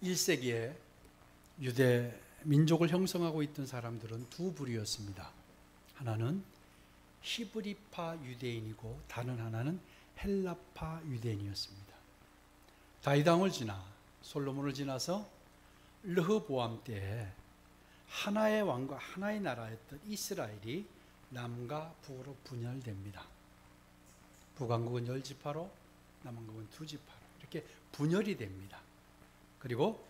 1세기에 유대 민족을 형성하고 있던 사람들은 두 부류였습니다. 하나는 히브리파 유대인이고 다른 하나는 헬라파 유대인이었습니다. 다윗왕을 지나 솔로몬을 지나서 르호보암 때에 하나의 왕과 하나의 나라였던 이스라엘이 남과 북으로 분열됩니다. 북왕국은 10지파로 남왕국은 2지파로 이렇게 분열이 됩니다. 그리고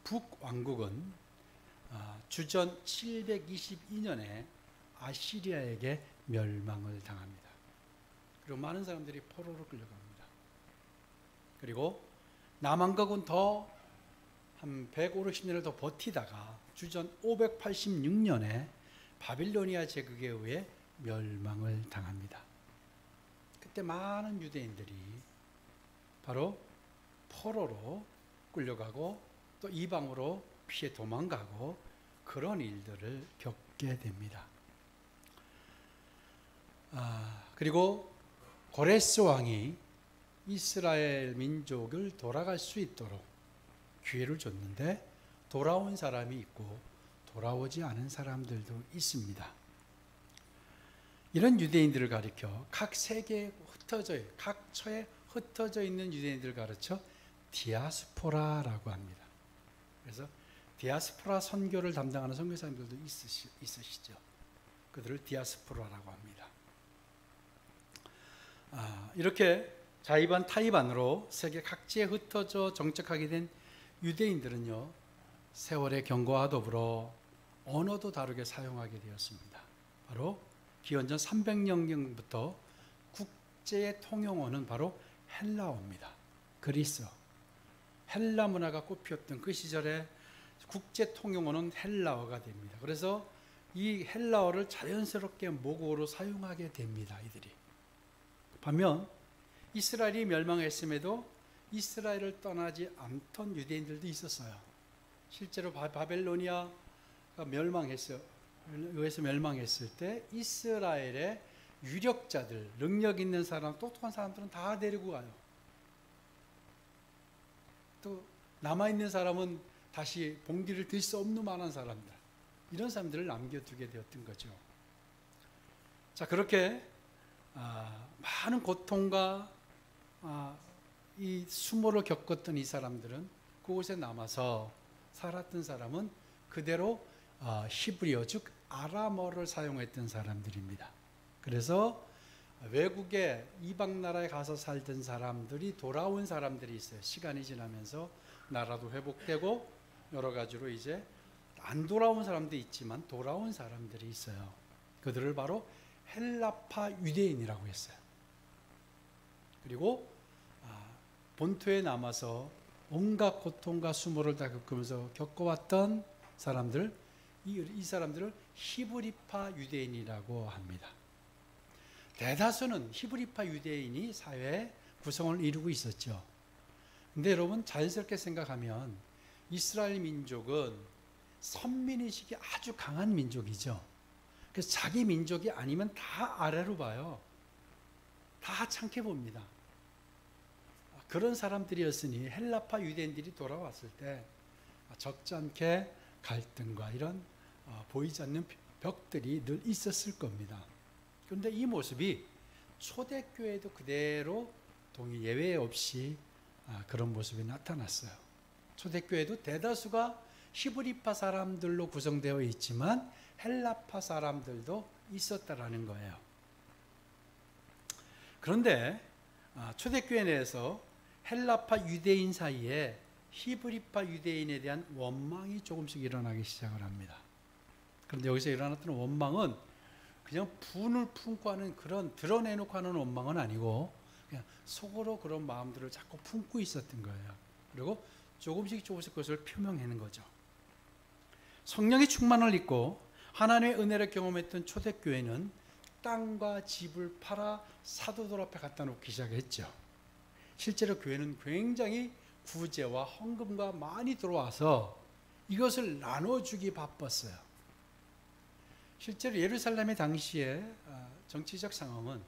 북왕국은 주전 722년에 아시리아에게 멸망을 당합니다. 그리고 많은 사람들이 포로로 끌려갑니다. 그리고 남왕국은 더 한 150년을 더 버티다가 주전 586년에 바빌로니아 제국에 의해 멸망을 당합니다. 그때 많은 유대인들이 바로 포로로 끌려가고 또 이방으로 피해 도망가고 그런 일들을 겪게 됩니다. 그리고 고레스 왕이 이스라엘 민족을 돌아갈 수 있도록 기회를 줬는데 돌아온 사람이 있고 돌아오지 않은 사람들도 있습니다. 이런 유대인들을 가리켜 각 세계에 각 처에 흩어져 있는 유대인들을 가르쳐 디아스포라라고 합니다. 그래서 디아스포라 선교를 담당하는 선교사님들도 있으시죠. 그들을 디아스포라라고 합니다. 이렇게 자의반 타의반으로 세계 각지에 흩어져 정착하게 된 유대인들은요, 세월의 경과와 더불어 언어도 다르게 사용하게 되었습니다. 바로 기원전 300년경부터 국제의 통용어는 바로 헬라어입니다. 그리스어. 헬라 문화가 꽃피었던 그 시절에 국제 통용어는 헬라어가 됩니다. 그래서 이 헬라어를 자연스럽게 모국어로 사용하게 됩니다. 이들이. 반면 이스라엘이 멸망했음에도 이스라엘을 떠나지 않던 유대인들도 있었어요. 실제로 바벨로니아가 의해서 멸망했을 때 이스라엘의 유력자들, 능력 있는 사람, 똑똑한 사람들은 다 데리고 가요. 또 남아있는 사람은 다시 봉기를 들 수 없는 만한 사람들, 이런 사람들을 남겨두게 되었던 거죠. 자, 그렇게 많은 고통과 이 수모를 겪었던 이 사람들은 그곳에 남아서 살았던 사람은 그대로 히브리어 즉 아람어를 사용했던 사람들입니다. 그래서 외국에 이방 나라에 가서 살던 사람들이 돌아온 사람들이 있어요. 시간이 지나면서 나라도 회복되고 여러 가지로 이제 안 돌아온 사람도 있지만 돌아온 사람들이 있어요. 그들을 바로 헬라파 유대인이라고 했어요. 그리고 본토에 남아서 온갖 고통과 수모를 다 겪어왔던 사람들, 이 사람들을 히브리파 유대인이라고 합니다. 대다수는 히브리파 유대인이 사회의 구성을 이루고 있었죠. 근데 여러분 자연스럽게 생각하면 이스라엘 민족은 선민의식이 아주 강한 민족이죠. 그래서 자기 민족이 아니면 다 아래로 봐요. 다 하찮게 봅니다. 그런 사람들이었으니 헬라파 유대인들이 돌아왔을 때 적지 않게 갈등과 이런 보이지 않는 벽들이 늘 있었을 겁니다. 그런데 이 모습이 초대교회도 그대로 예외 없이 그런 모습이 나타났어요. 초대교회도 대다수가 히브리파 사람들로 구성되어 있지만 헬라파 사람들도 있었다라는 거예요. 그런데 초대교회 내에서 헬라파 유대인 사이에 히브리파 유대인에 대한 원망이 조금씩 일어나기 시작을 합니다. 그런데 여기서 일어났던 원망은 그냥 분을 품고 하는 그런 드러내놓고 하는 원망은 아니고 그냥 속으로 그런 마음들을 자꾸 품고 있었던 거예요. 그리고 조금씩 그것을 표명하는 거죠. 성령의 충만을 입고 하나님의 은혜를 경험했던 초대교회는 땅과 집을 팔아 사도들 앞에 갖다 놓기 시작했죠. 실제로 교회는 굉장히 구제와 헌금과 많이 들어와서 이것을 나눠주기 바빴어요. 실제로 예루살렘의 당시에 정치적 상황은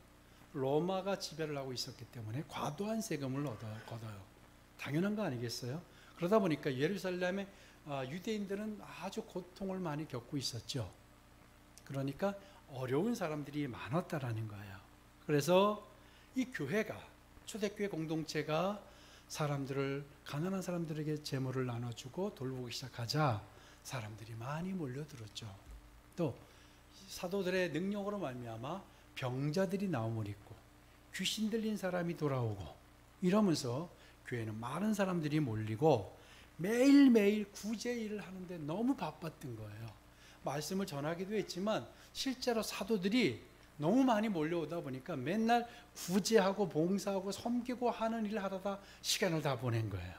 로마가 지배를 하고 있었기 때문에 과도한 세금을 걷어요. 당연한 거 아니겠어요? 그러다 보니까 예루살렘의 유대인들은 아주 고통을 많이 겪고 있었죠. 그러니까 어려운 사람들이 많았다라는 거예요. 그래서 이 교회가, 초대교회 공동체가 가난한 사람들에게 재물을 나눠주고 돌보기 시작하자 사람들이 많이 몰려들었죠. 또 사도들의 능력으로 말미암아 병자들이 나음을 입고 귀신 들린 사람이 돌아오고 이러면서 교회는 많은 사람들이 몰리고 매일매일 구제일을 하는데 너무 바빴던 거예요. 말씀을 전하기도 했지만 실제로 사도들이 너무 많이 몰려오다 보니까 맨날 구제하고 봉사하고 섬기고 하는 일을 하다가 시간을 다 보낸 거예요.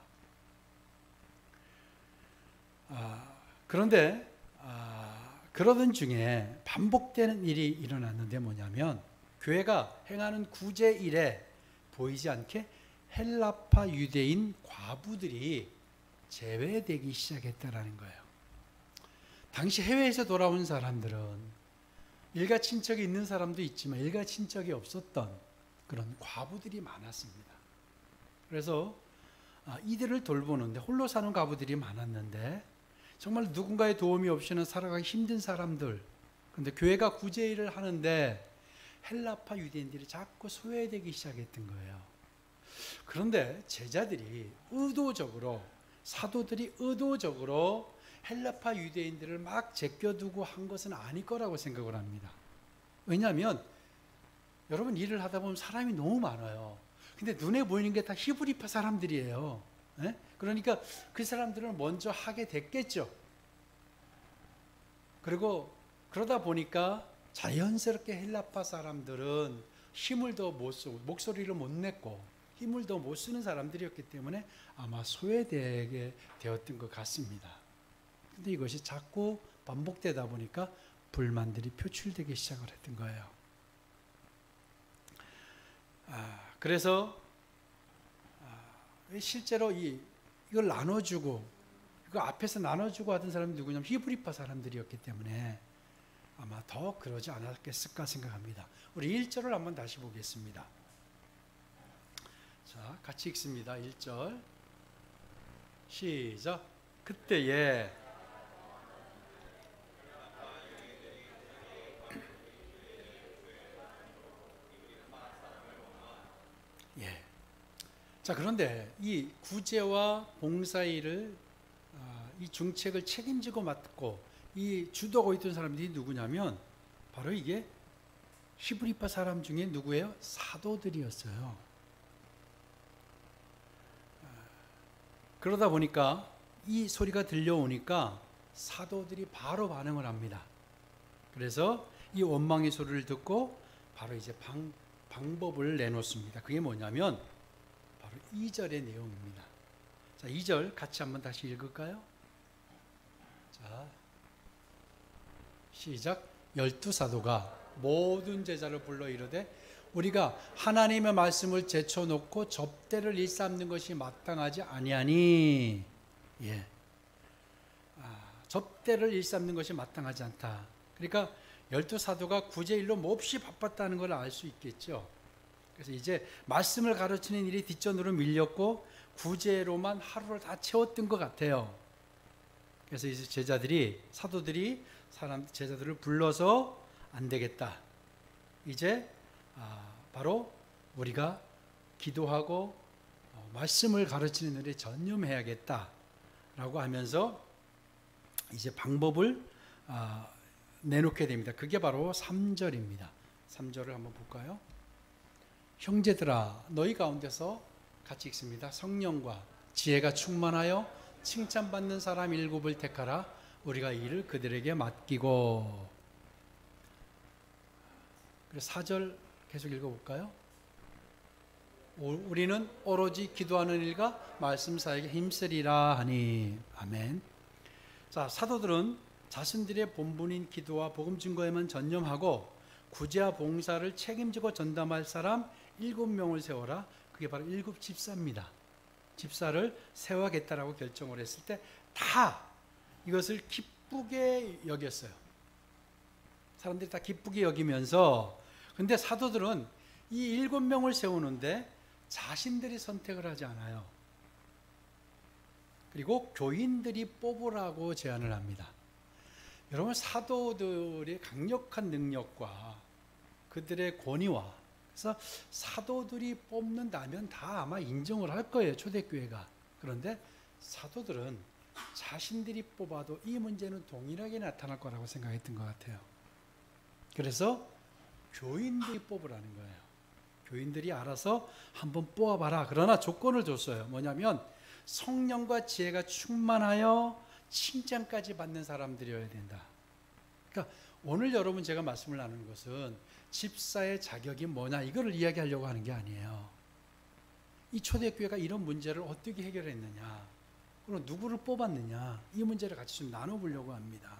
그런데 그러던 중에 반복되는 일이 일어났는데 뭐냐면 교회가 행하는 구제일에 보이지 않게 헬라파 유대인 과부들이 제외되기 시작했다라는 거예요. 당시 해외에서 돌아온 사람들은 일가 친척이 있는 사람도 있지만 일가 친척이 없었던 그런 과부들이 많았습니다. 그래서 이들을 돌보는데 홀로 사는 과부들이 많았는데 정말 누군가의 도움이 없이는 살아가기 힘든 사람들, 그런데 교회가 구제일을 하는데 헬라파 유대인들이 자꾸 소외되기 시작했던 거예요. 그런데 제자들이 사도들이 의도적으로 헬라파 유대인들을 막 제껴두고 한 것은 아닐 거라고 생각을 합니다. 왜냐하면 여러분 일을 하다 보면 사람이 너무 많아요. 근데 눈에 보이는 게 다 히브리파 사람들이에요. 네? 그러니까 그 사람들은 먼저 하게 됐겠죠. 그리고 그러다 보니까 자연스럽게 헬라파 사람들은 힘을 더 못 쓰고 목소리를 못 냈고 힘을 더 못 쓰는 사람들이었기 때문에 아마 소외되게 되었던 것 같습니다. 근데 이것이 자꾸 반복되다 보니까 불만들이 표출되기 시작을 했던 거예요. 그래서 실제로 이걸 나눠주고 이거 앞에서 나눠주고 하던 사람이 누구냐면 히브리파 사람들이었기 때문에 아마 더 그러지 않았겠을까 생각합니다. 우리 1절을 한번 다시 보겠습니다. 자, 같이 읽습니다. 1절 시작. 그때에 자, 그런데 이 구제와 봉사일을 이 중책을 책임지고 맡고 이 주도하고 있던 사람들이 누구냐면 바로 이게 히브리파 사람 중에 누구예요? 사도들이었어요. 그러다 보니까 이 소리가 들려오니까 사도들이 바로 반응을 합니다. 그래서 이 원망의 소리를 듣고 바로 이제 방법을 내놓습니다. 그게 뭐냐면 바로 2절의 내용입니다. 자, 2절 같이 한번 다시 읽을까요? 자, 시작. 12사도가 모든 제자를 불러 이르되 우리가 하나님의 말씀을 제쳐놓고 접대를 일삼는 것이 마땅하지 아니하니. 접대를 일삼는 것이 마땅하지 않다. 그러니까 12사도가 구제일로 몹시 바빴다는 걸 알 수 있겠죠. 그래서 이제 말씀을 가르치는 일이 뒷전으로 밀렸고 구제로만 하루를 다 채웠던 것 같아요. 그래서 이제 사도들이 제자들을 불러서 안 되겠다. 이제 바로 우리가 기도하고 말씀을 가르치는 일에 전념해야겠다라고 하면서 이제 방법을 내놓게 됩니다. 그게 바로 3절입니다. 3절을 한번 볼까요? 형제들아 너희 가운데서 같이 읽습니다. 성령과 지혜가 충만하여 칭찬받는 사람 7을 택하라. 우리가 이 일을 그들에게 맡기고. 그래서 4절 계속 읽어볼까요? 우리는 오로지 기도하는 일과 말씀 사역에 힘쓰리라 하니. 아멘. 자, 사도들은 자신들의 본분인 기도와 복음 증거에만 전념하고 구제와 봉사를 책임지고 전담할 사람 7명을 세워라. 그게 바로 7 집사입니다. 집사를 세워야겠다라고 결정을 했을 때 다 이것을 기쁘게 여겼어요. 사람들이 다 기쁘게 여기면서, 근데 사도들은 이 7명을 세우는데 자신들이 선택을 하지 않아요. 그리고 교인들이 뽑으라고 제안을 합니다. 여러분, 사도들의 강력한 능력과 그들의 권위와, 그래서 사도들이 뽑는다면 다 아마 인정을 할 거예요, 초대교회가. 그런데 사도들은 자신들이 뽑아도 이 문제는 동일하게 나타날 거라고 생각했던 것 같아요. 그래서 교인들이 뽑으라는 거예요. 교인들이 알아서 한번 뽑아봐라. 그러나 조건을 줬어요. 뭐냐면 성령과 지혜가 충만하여 칭찬까지 받는 사람들이어야 된다. 그러니까 오늘 여러분 제가 말씀을 나누는 것은 집사의 자격이 뭐냐 이거를 이야기하려고 하는 게 아니에요. 이 초대교회가 이런 문제를 어떻게 해결했느냐, 그리고 누구를 뽑았느냐, 이 문제를 같이 좀 나눠보려고 합니다.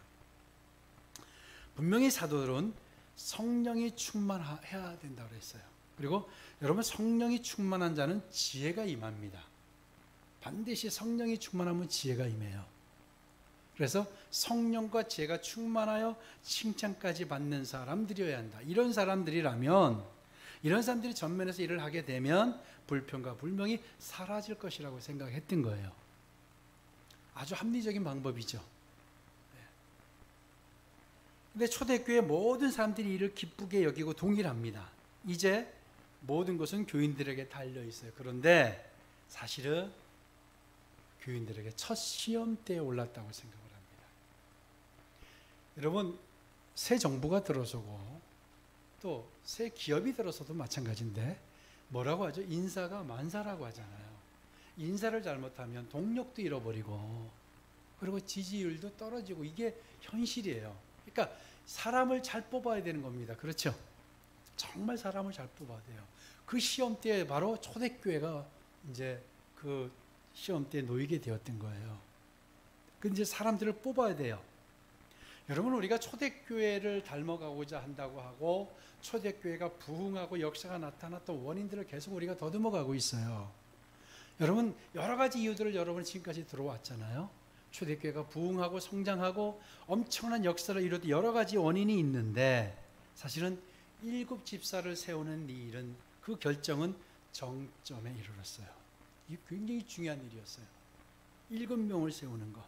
분명히 사도들은 성령이 충만해야 된다고 했어요. 그리고 여러분, 성령이 충만한 자는 지혜가 임합니다. 반드시 성령이 충만하면 지혜가 임해요. 그래서 성령과 지혜가 충만하여 칭찬까지 받는 사람들이어야 한다. 이런 사람들이라면, 이런 사람들이 전면에서 일을 하게 되면 불평과 불명이 사라질 것이라고 생각했던 거예요. 아주 합리적인 방법이죠. 근데 초대교회 모든 사람들이 이를 기쁘게 여기고 동일합니다. 이제 모든 것은 교인들에게 달려 있어요. 그런데 사실은 교인들에게 첫 시험대에 올랐다고 생각을 합니다. 여러분, 새 정부가 들어서고 또 새 기업이 들어서도 마찬가지인데 뭐라고 하죠? 인사가 만사라고 하잖아요. 인사를 잘못하면 동력도 잃어버리고 그리고 지지율도 떨어지고 이게 현실이에요. 그러니까 사람을 잘 뽑아야 되는 겁니다. 그렇죠? 정말 사람을 잘 뽑아야 돼요. 그 시험대에 바로 초대교회가 이제 그 시험대에 놓이게 되었던 거예요. 그 이제 사람들을 뽑아야 돼요. 여러분, 우리가 초대교회를 닮아가고자 한다고 하고 초대교회가 부흥하고 역사가 나타났던 원인들을 계속 우리가 더듬어가고 있어요. 여러분, 여러 가지 이유들을 여러분이 지금까지 들어왔잖아요. 초대교회가 부흥하고 성장하고 엄청난 역사를 이루던 여러 가지 원인이 있는데 사실은 7 집사를 세우는 이 일은, 그 결정은 정점에 이르렀어요. 이게 굉장히 중요한 일이었어요. 7명을 세우는 것.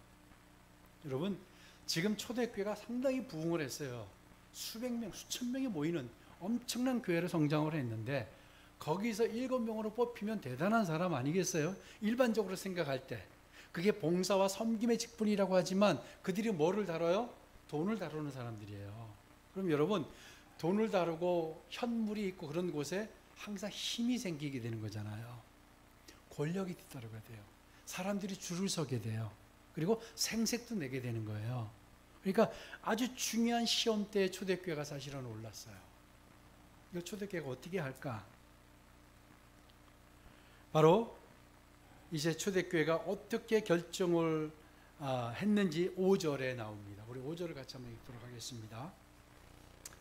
여러분, 지금 초대교회가 상당히 부흥을 했어요. 수백 명, 수천 명이 모이는 엄청난 교회를 성장을 했는데 거기서 7명으로 뽑히면 대단한 사람 아니겠어요? 일반적으로 생각할 때. 그게 봉사와 섬김의 직분이라고 하지만 그들이 뭐를 다뤄요? 돈을 다루는 사람들이에요. 그럼 여러분, 돈을 다루고 현물이 있고 그런 곳에 항상 힘이 생기게 되는 거잖아요. 권력이 뒤따르게 돼요. 사람들이 줄을 서게 돼요. 그리고 생색도 내게 되는 거예요. 그러니까 아주 중요한 시험대에 초대교회가 사실은 올랐어요. 이 초대교회가 어떻게 할까? 바로 이제 초대교회가 어떻게 결정을 했는지 5절에 나옵니다. 우리 5절을 같이 한번 읽도록 하겠습니다.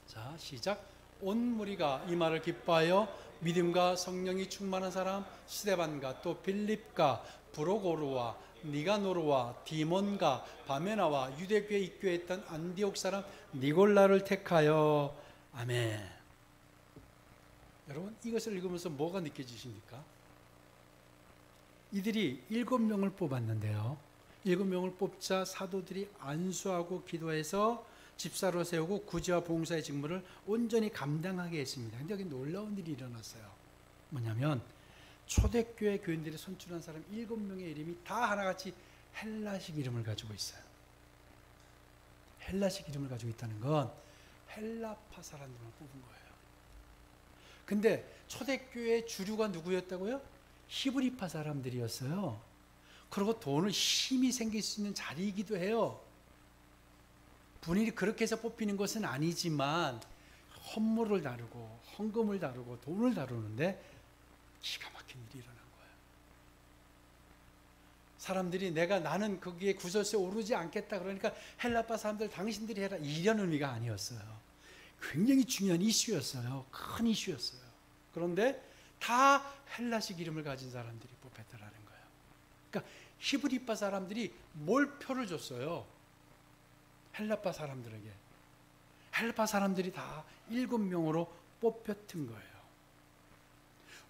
자, 시작. 온 무리가 이 말을 기뻐하여 믿음과 성령이 충만한 사람 스데반과 또 빌립과 브로고르와 니가노르와 디몬과 바메나와 유대교에 입교했던 안디옥 사람 니골라를 택하여. 아멘. 여러분, 이것을 읽으면서 뭐가 느껴지십니까? 이들이 7명을 뽑았는데요. 7명을 뽑자 사도들이 안수하고 기도해서 집사로 세우고 구제와 봉사의 직무를 온전히 감당하게 했습니다. 근데 여기 놀라운 일이 일어났어요. 뭐냐면 초대교회 교인들이 선출한 사람 7명의 이름이 다 하나같이 헬라식 이름을 가지고 있어요. 헬라식 이름을 가지고 있다는 건 헬라파 사람들만 뽑은 거예요. 근데 초대교회의 주류가 누구였다고요? 히브리파 사람들이었어요. 그리고 돈을 힘이 생길 수 있는 자리이기도 해요. 본인이 그렇게 해서 뽑히는 것은 아니지만 헌물을 다루고 헌금을 다루고 돈을 다루는데 기가 막힌 일이 일어난 거예요. 사람들이 나는 거기에 구설수에 오르지 않겠다 그러니까 헬라파 사람들 당신들이 해라 이런 의미가 아니었어요. 굉장히 중요한 이슈였어요. 큰 이슈였어요. 그런데 다 헬라식 이름을 가진 사람들이 뽑혔다라는 거예요. 그러니까 히브리파 사람들이 몰표를 줬어요. 헬라파 사람들에게. 헬라파 사람들이 다 7명으로 뽑혔던 거예요.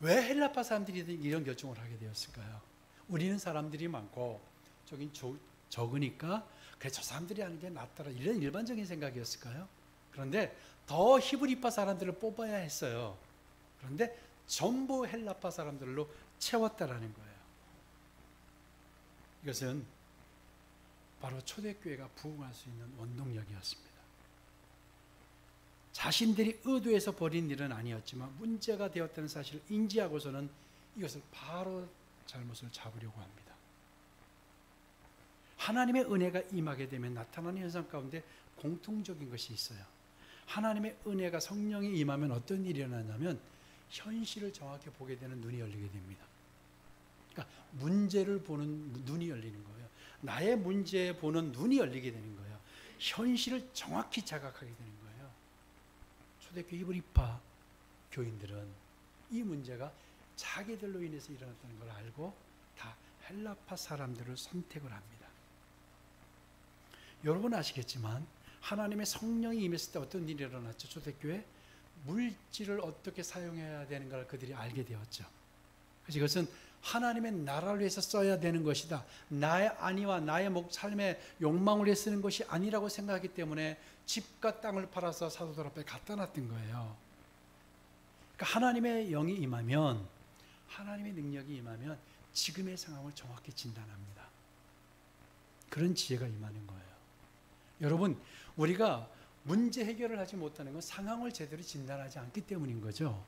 왜 헬라파 사람들이 이런 결정을 하게 되었을까요? 우리는 사람들이 많고 적으니까 그래 저 사람들이 하는 게 낫더라 이런 일반적인 생각이었을까요? 그런데 더 히브리파 사람들을 뽑아야 했어요. 그런데 전부 헬라파 사람들로 채웠다라는 거예요. 이것은 바로 초대교회가 부흥할 수 있는 원동력이었습니다. 자신들이 의도해서 벌인 일은 아니었지만 문제가 되었다는 사실을 인지하고서는 이것을 바로 잘못을 잡으려고 합니다. 하나님의 은혜가 임하게 되면 나타나는 현상 가운데 공통적인 것이 있어요. 하나님의 은혜가 성령이 임하면 어떤 일이 일어나냐면 현실을 정확히 보게 되는 눈이 열리게 됩니다. 그러니까 문제를 보는 눈이 열리는 거예요. 나의 문제 보는 눈이 열리게 되는 거예요. 현실을 정확히 자각하게 되는 거예요. 초대교회 히브리파 교인들은 이 문제가 자기들로 인해서 일어났다는 걸 알고 다 헬라파 사람들을 선택을 합니다. 여러분 아시겠지만 하나님의 성령이 임했을 때 어떤 일이 일어났죠? 초대교회 물질을 어떻게 사용해야 되는가를 그들이 알게 되었죠. 그래서 이것은 하나님의 나라를 위해서 써야 되는 것이다. 나의 안위와 나의 삶의 욕망을 위해 쓰는 것이 아니라고 생각하기 때문에 집과 땅을 팔아서 사도들 앞에 갖다 놨던 거예요. 그러니까 하나님의 영이 임하면, 하나님의 능력이 임하면 지금의 상황을 정확히 진단합니다. 그런 지혜가 임하는 거예요. 여러분, 우리가 문제 해결을 하지 못하는 건 상황을 제대로 진단하지 않기 때문인 거죠.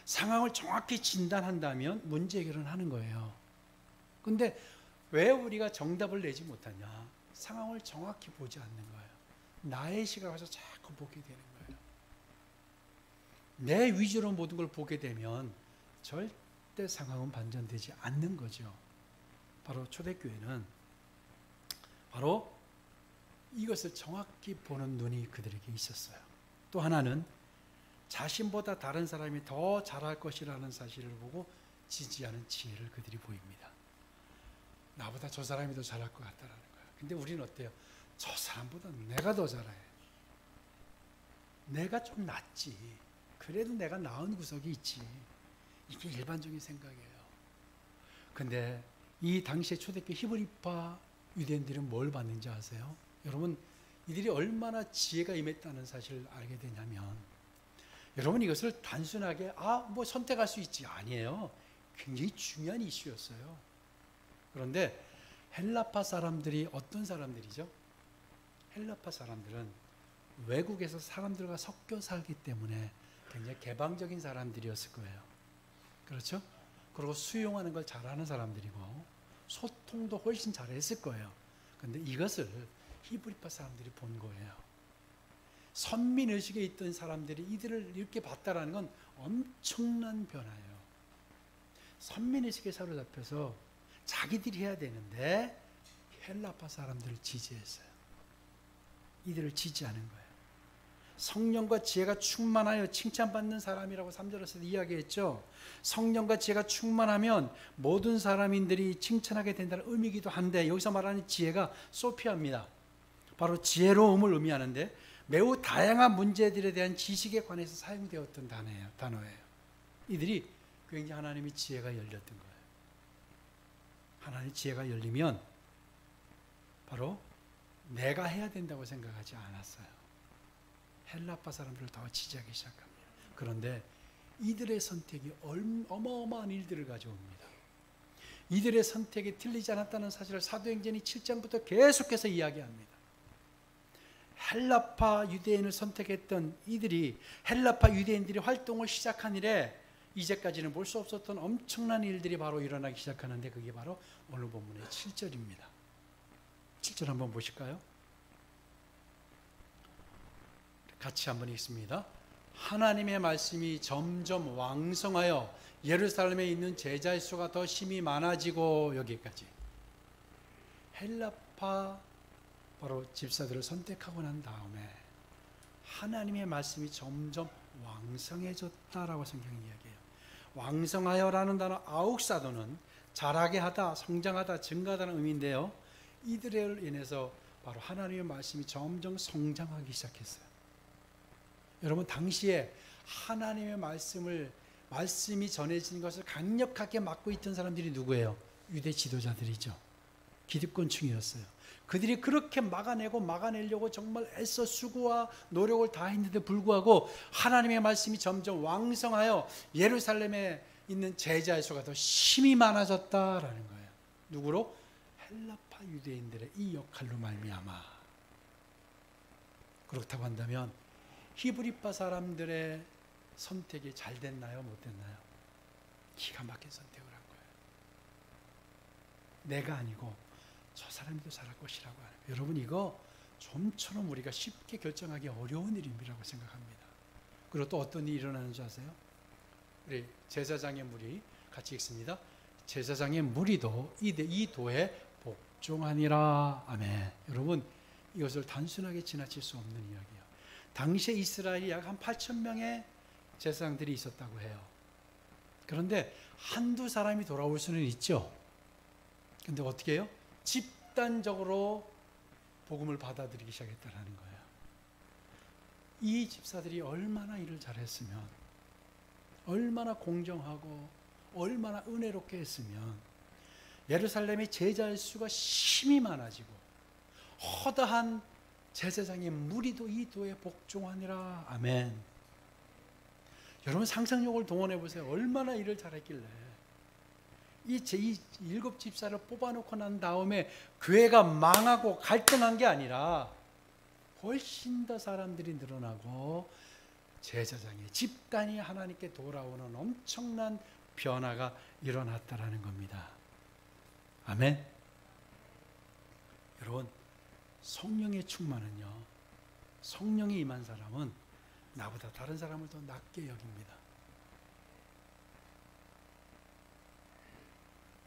상황을 정확히 진단한다면 문제 해결은 하는 거예요. 근데 왜 우리가 정답을 내지 못하냐? 상황을 정확히 보지 않는 거예요. 나의 시각에서 자꾸 보게 되는 거예요. 내 위주로 모든 걸 보게 되면 절대 상황은 반전되지 않는 거죠. 바로 초대교회는 바로 이것을 정확히 보는 눈이 그들에게 있었어요. 또 하나는 자신보다 다른 사람이 더 잘할 것이라는 사실을 보고 지지하는 지혜를 그들이 보입니다. 나보다 저 사람이 더 잘할 것 같다라는 거예요. 근데 우리는 어때요? 저 사람보다 내가 더 잘해. 내가 좀 낫지. 그래도 내가 나은 구석이 있지. 이게 일반적인 생각이에요. 근데 이 당시에 초대교회 히브리파 유대인들은 뭘 받는지 아세요? 여러분, 이들이 얼마나 지혜가 임했다는 사실을 알게 되냐면, 여러분 이것을 단순하게 뭐 선택할 수 있지 아니에요. 굉장히 중요한 이슈였어요. 그런데 헬라파 사람들이 어떤 사람들이죠? 헬라파 사람들은 외국에서 사람들과 섞여 살기 때문에 굉장히 개방적인 사람들이었을 거예요. 그렇죠? 그리고 수용하는 걸 잘하는 사람들이고 소통도 훨씬 잘했을 거예요. 그런데 이것을 히브리파 사람들이 본 거예요. 선민의식에 있던 사람들이 이들을 이렇게 봤다라는 건 엄청난 변화예요. 선민의식에 사로잡혀서 자기들이 해야 되는데 헬라파 사람들을 지지했어요. 이들을 지지하는 거예요. 성령과 지혜가 충만하여 칭찬받는 사람이라고 3절에서 이야기했죠. 성령과 지혜가 충만하면 모든 사람인들이 칭찬하게 된다는 의미이기도 한데 여기서 말하는 지혜가 소피아입니다. 바로 지혜로움을 의미하는데 매우 다양한 문제들에 대한 지식에 관해서 사용되었던 단어예요. 이들이 굉장히 하나님의 지혜가 열렸던 거예요. 하나님의 지혜가 열리면 바로 내가 해야 된다고 생각하지 않았어요. 헬라파 사람들을 더 지지하기 시작합니다. 그런데 이들의 선택이 어마어마한 일들을 가져옵니다. 이들의 선택이 틀리지 않았다는 사실을 사도행전이 7장부터 계속해서 이야기합니다. 헬라파 유대인을 선택했던 이들이 헬라파 유대인들이 활동을 시작한 이래 이제까지는 볼 수 없었던 엄청난 일들이 바로 일어나기 시작하는데 그게 바로 오늘 본문의 7절입니다. 7절 한번 보실까요? 같이 한번 읽습니다. 하나님의 말씀이 점점 왕성하여 예루살렘에 있는 제자의 수가 더 심히 많아지고 여기까지 헬라파 바로 집사들을 선택하고 난 다음에 하나님의 말씀이 점점 왕성해졌다라고 성경이 이야기해요. 왕성하여라는 단어 아욱사도는 자라게 하다, 성장하다, 증가하다는 의미인데요. 이들을 인해서 바로 하나님의 말씀이 점점 성장하기 시작했어요. 여러분 당시에 하나님의 말씀이 전해지는 것을 강력하게 막고 있던 사람들이 누구예요? 유대 지도자들이죠. 기득권층이었어요. 그들이 그렇게 막아내려고 정말 애써 수고와 노력을 다했는데 불구하고 하나님의 말씀이 점점 왕성하여 예루살렘에 있는 제자의 수가 더 심히 많아졌다라는 거예요. 누구로? 헬라파 유대인들의 이 역할로 말미암아. 그렇다고 한다면 히브리파 사람들의 선택이 잘 됐나요? 못 됐나요? 기가 막힌 선택을 한 거예요. 내가 아니고 저 사람이 더 잘할 것이라고 하는 거예요. 여러분, 이거 좀처럼 우리가 쉽게 결정하기 어려운 일이라고 생각합니다. 그리고 또 어떤 일이 일어나는 줄 아세요? 우리 제사장의 무리 같이 읽습니다. 제사장의 무리도 이 도에 복종하니라. 아멘. 여러분, 이것을 단순하게 지나칠 수 없는 이야기예요. 당시에 이스라엘이 약 한 8천 명의 제사장들이 있었다고 해요. 그런데 한두 사람이 돌아올 수는 있죠. 근데 어떻게 해요? 집단적으로 복음을 받아들이기 시작했다는 거예요. 이 집사들이 얼마나 일을 잘했으면, 얼마나 공정하고 얼마나 은혜롭게 했으면 예루살렘의 제자의 수가 심히 많아지고 허다한 제사장의 무리도 이 도에 복종하니라. 아멘. 여러분, 상상력을 동원해 보세요. 얼마나 일을 잘했길래. 이 7 집사를 뽑아놓고 난 다음에 교회가 망하고 갈등한 게 아니라 훨씬 더 사람들이 늘어나고 제사장의 집단이 하나님께 돌아오는 엄청난 변화가 일어났다라는 겁니다. 아멘. 여러분, 성령의 충만은요, 성령이 임한 사람은 나보다 다른 사람을 더 낮게 여깁니다.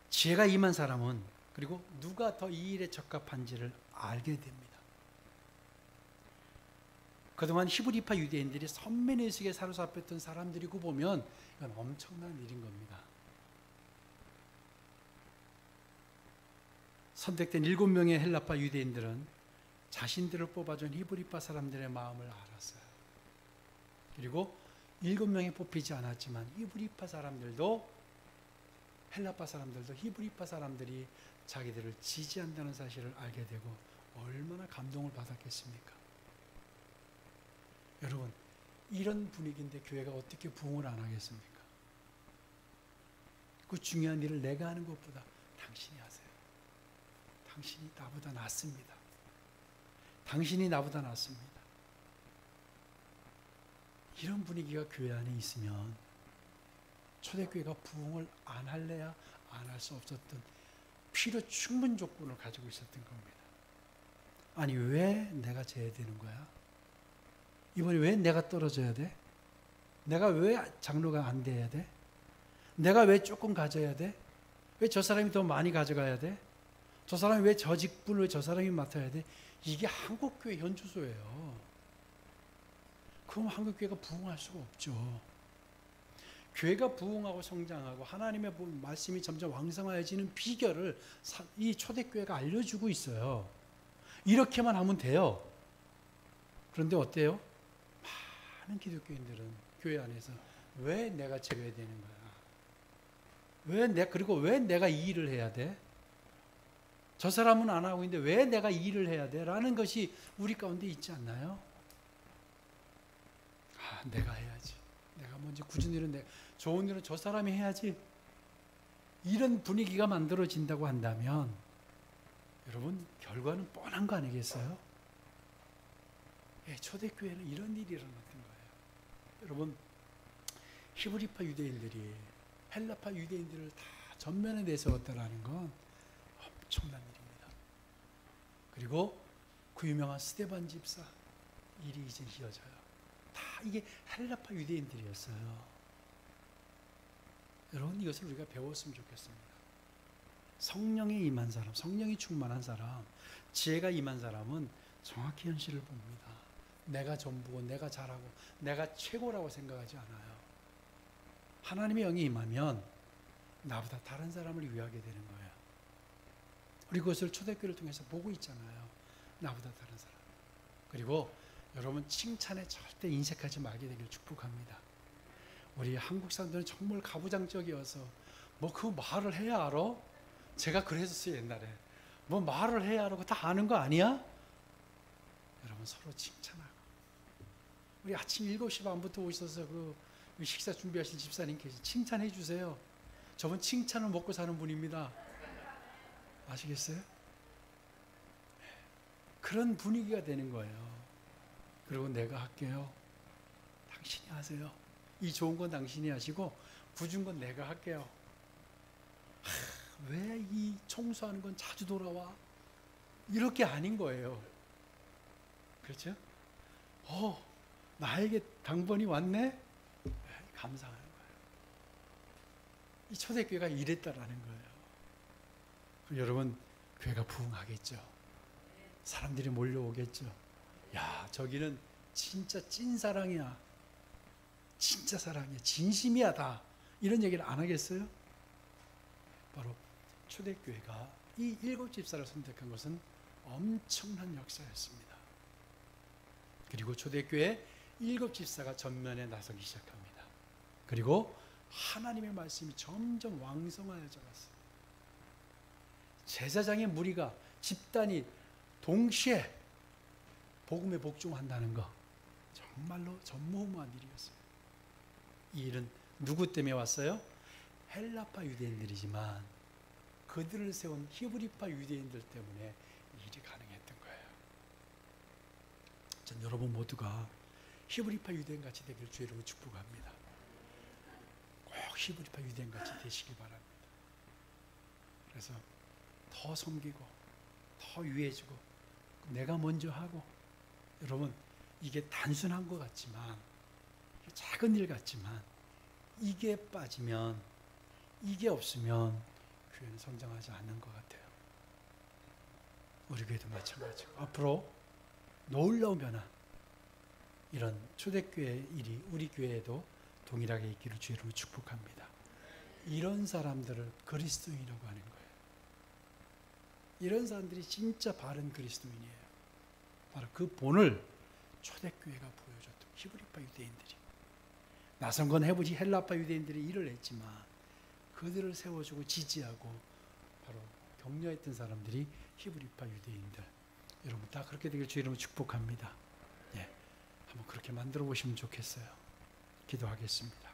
지혜가 임한 사람은 그리고 누가 더 이 일에 적합한지를 알게 됩니다. 그동안 히브리파 유대인들이 선민의식에 사로잡혔던 사람들이고 보면 이건 엄청난 일인 겁니다. 선택된 7명의 헬라파 유대인들은 자신들을 뽑아준 히브리파 사람들의 마음을 알았어요. 그리고 7명이 뽑히지 않았지만 히브리파 사람들도, 헬라파 사람들도 히브리파 사람들이 자기들을 지지한다는 사실을 알게 되고 얼마나 감동을 받았겠습니까? 여러분, 이런 분위기인데 교회가 어떻게 부흥을 안 하겠습니까? 그 중요한 일을 내가 하는 것보다 당신이 하세요. 당신이 나보다 낫습니다. 당신이 나보다 낫습니다. 이런 분위기가 교회 안에 있으면 초대교회가 부흥을 안 할래야 안 할 수 없었던 필요 충분 조건을 가지고 있었던 겁니다. 아니, 왜 내가 져야 되는 거야? 이번에 왜 내가 떨어져야 돼? 내가 왜 장로가 안 돼야 돼? 내가 왜 조금 가져야 돼? 왜 저 사람이 더 많이 가져가야 돼? 저 사람이 왜 저 직분을 왜 저 사람이 맡아야 돼? 이게 한국교회 현주소예요. 그럼 한국교회가 부흥할 수가 없죠. 교회가 부흥하고 성장하고 하나님의 말씀이 점점 왕성해지는 비결을 이 초대교회가 알려주고 있어요. 이렇게만 하면 돼요. 그런데 어때요? 많은 기독교인들은 교회 안에서 왜 내가 제외되는 거야? 그리고 왜 내가 이 일을 해야 돼? 저 사람은 안 하고 있는데 왜 내가 이 일을 해야 돼? 라는 것이 우리 가운데 있지 않나요? 내가 해야지. 내가 먼저 굳은 일은 좋은 일은 저 사람이 해야지. 이런 분위기가 만들어진다고 한다면 여러분, 결과는 뻔한 거 아니겠어요? 초대교회는 이런 일이 일어났던 거예요. 여러분, 히브리파 유대인들이 헬라파 유대인들을 다 전면에 내세웠다라는 건 엄청난 일입니다. 그리고 그 유명한 스데반 집사 일이 이제 이어져요. 다 이게 헬라파 유대인들이었어요. 여러분, 이것을 우리가 배웠으면 좋겠습니다. 성령에 임한 사람, 성령이 충만한 사람, 지혜가 임한 사람은 정확히 현실을 봅니다. 내가 전부고 내가 잘하고 내가 최고라고 생각하지 않아요. 하나님의 영이 임하면 나보다 다른 사람을 위하게 되는 거예요. 우리 그것을 초대교회를 통해서 보고 있잖아요. 나보다 다른 사람. 그리고 여러분, 칭찬에 절대 인색하지 말게 되길 축복합니다. 우리 한국 사람들은 정말 가부장적이어서 그 말을 해야 알아? 제가 그랬었어요, 옛날에. 뭐 말을 해야 하고 다 아는 거 아니야? 여러분 서로 칭찬하고. 우리 아침 7시 반부터 오셔서 그 식사 준비하신 집사님께서 칭찬해 주세요. 저분 칭찬을 먹고 사는 분입니다. 아시겠어요? 그런 분위기가 되는 거예요. 그리고 내가 할게요. 당신이 하세요. 이 좋은 건 당신이 하시고 굳은 건 내가 할게요. 왜 이 청소하는 건 자주 돌아와? 이렇게 아닌 거예요. 그렇죠? 나에게 당번이 왔네? 감사하는 거예요. 이 초대교회가 이랬다라는 거예요. 그럼 여러분, 교회가 부흥하겠죠. 사람들이 몰려오겠죠. 야, 저기는 진짜 찐사랑이야. 진짜 사랑이야. 진심이야 다. 이런 얘기를 안 하겠어요? 바로 초대교회가 이 7집사를 선택한 것은 엄청난 역사였습니다. 그리고 초대교회 7집사가 전면에 나서기 시작합니다. 그리고 하나님의 말씀이 점점 왕성하여져 갔어요. 제사장의 무리가 집단이 동시에 복음에 복종한다는 거 정말로 전무후무한 일이었어요. 이 일은 누구 때문에 왔어요? 헬라파 유대인들이지만 그들을 세운 히브리파 유대인들 때문에 일이 가능했던 거예요. 전 여러분 모두가 히브리파 유대인같이 되길 주의 이름으로 축복합니다. 꼭 히브리파 유대인같이 되시길 바랍니다. 그래서 더 섬기고 더 유해지고 내가 먼저 하고, 여러분 이게 단순한 것 같지만, 작은 일 같지만 이게 빠지면, 이게 없으면 교회는 성장하지 않는 것 같아요. 우리 교회도 마찬가지고 앞으로 놀라운 변화, 이런 초대교회 일이 우리 교회에도 동일하게 있기를 주의 이름으로 축복합니다. 이런 사람들을 그리스도인이라고 하는 거예요. 이런 사람들이 진짜 바른 그리스도인이에요. 바로 그 본을 초대교회가 보여줬던 히브리파 유대인들이, 나선 건 해보지 헬라파 유대인들이 일을 했지만 그들을 세워주고 지지하고 바로 격려했던 사람들이 히브리파 유대인들. 여러분 다 그렇게 되길 주의 이름으로 축복합니다. 한번 그렇게 만들어 보시면 좋겠어요. 기도하겠습니다.